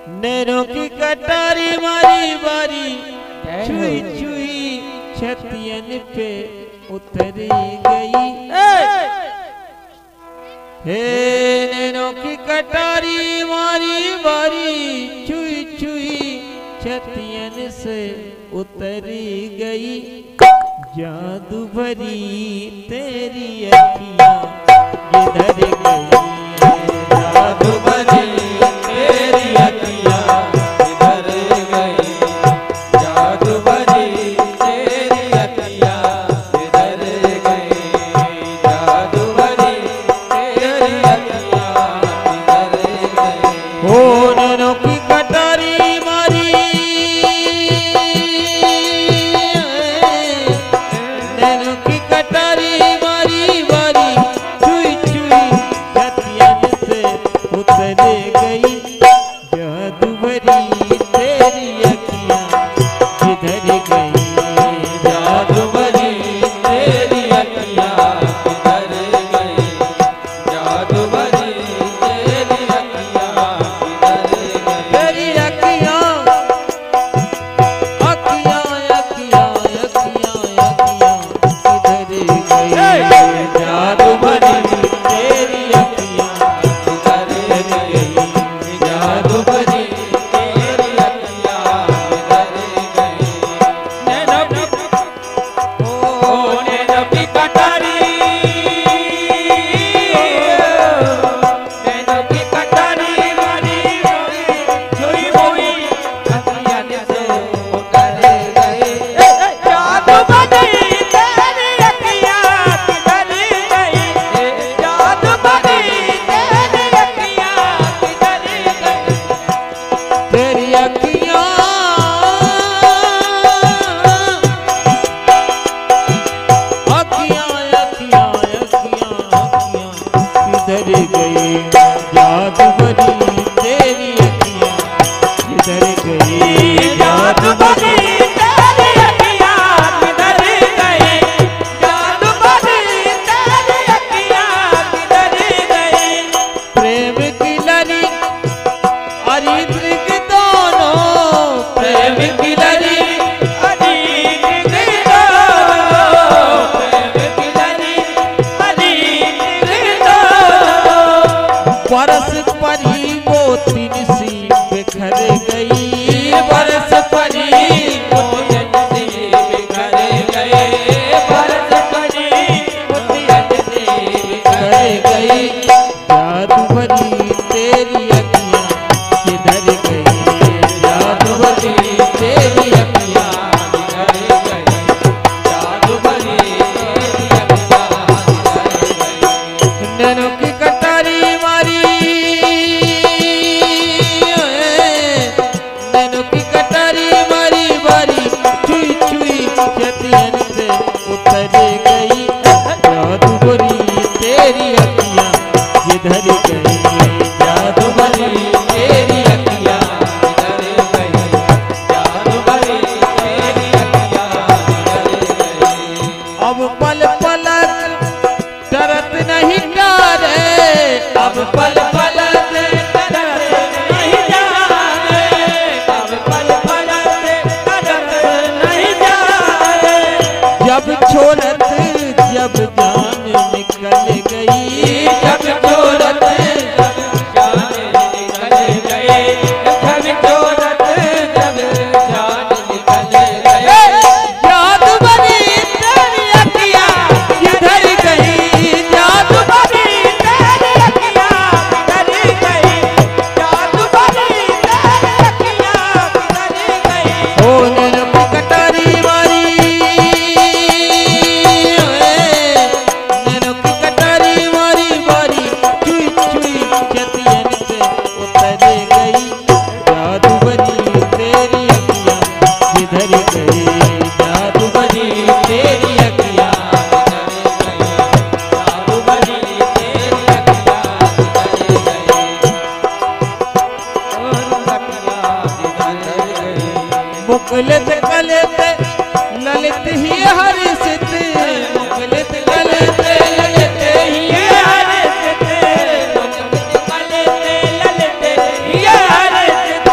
नैनों की कटारी मारी बारी छुई छुई छतियन पे उतर गई। हे नैनों की कटारी मारी बारी छुई छुई छतियन से उतर गई। जादू भरी तेरी अखियां किधर गई, जादू भरी तेरी अखियां किधर गई, जादू भरी तेरी अखियां किधर गई, जादू भरी तेरी अखियां किधर गई। हो नैनों की कटारी मारी, नैनों की कटारी मारी बारी छुई छुई छतियन से उतर गई। जादू भरी तेरी अखियां किधर गई, जादू भरी तेरी अखियां किधर गई, जादू भरी तेरी अखियां किधर गई। तेरी अखियां अखियां अखियां अखियां अखियां किधर गई, जादू भरी तेरी अखियां किधर गई, जादू भरी तेरी अखियां किधर गई। नैनों की नैनों की कटारी, नैनों की कटारी मारी छुई छुई छतियन से उतर गई। जादू भरी तेरी अखियां किधर गई, जादू भरी तेरी अखियां किधर गई। तेरी अखियां अखियां अखियां अखियां अखियां किधर गई, जादू भरी तेरी अखियां किधर गई, जादू भरी तेरी अखियां किधर गई, जादू भरी तेरी अखियां किधर गई। प्रेम की लड़ी अरित्र की दोनों, प्रेम की लड़ी अरित्र की दोनों, प्रेम की लड़ी अरित्र की दोनों। बरस परी वो तीन सी बिखर गई, बरस परी वो तीन सी बिखर गई, बरस परी वो तीन सी बिखर गई। जादू भरी तेरी अखियां किधर गई, जादू भरी तेरी अखियां किधर गई, जादू भरी तेरी अखियां किधर गई। नैनों की कटारी मारी, नैनों की कटारी मारी बारी छुई छुई छतियन से उतर गई। जादू भरी तेरी अखियां किधर गई, जादू भरी तेरी अखियां किधर गई, जादू भरी तेरी अखियां किधर गई। अब पल पलक डरत नहीं डरे, अब पल पलक डरत नहीं जाने, अब पल पलक डरत नहीं जाने। जब छोड़त जब जान निकल गई, जब छोड़त जब जान निकल गई, जब छोड़त जब जान निकल गई। जादू भरी तेरी अखियां किधर गई, जादू भरी तेरी अखियां किधर गई, जादू भरी तेरी अखियां किधर गई। ओ नैनों की कटारी मारी, नैनों की कटारी मारी बारी छुई छुई छतियन से उतर गई। जादू भरी तेरी अखियां किधर गई, जादू भरी तेरी अखियां किधर गई, जादू भरी तेरी अखियां किधर गई, और अखियां किधर गई। मुकुलित कलित ललित ही हर्षित, मुकुलित कलित ललित ही हर्षित, मुकुलित कलित ललित ही हर्षित।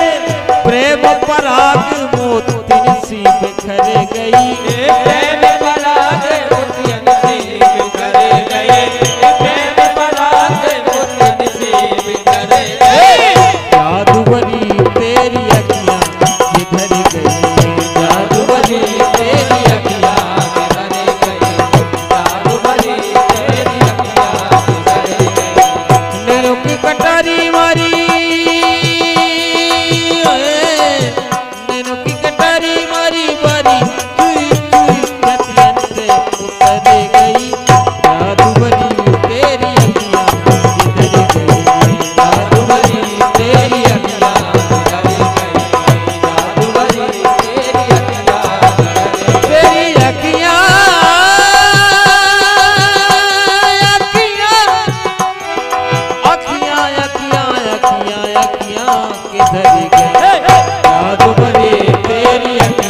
किधर गई जादूगरी तेरी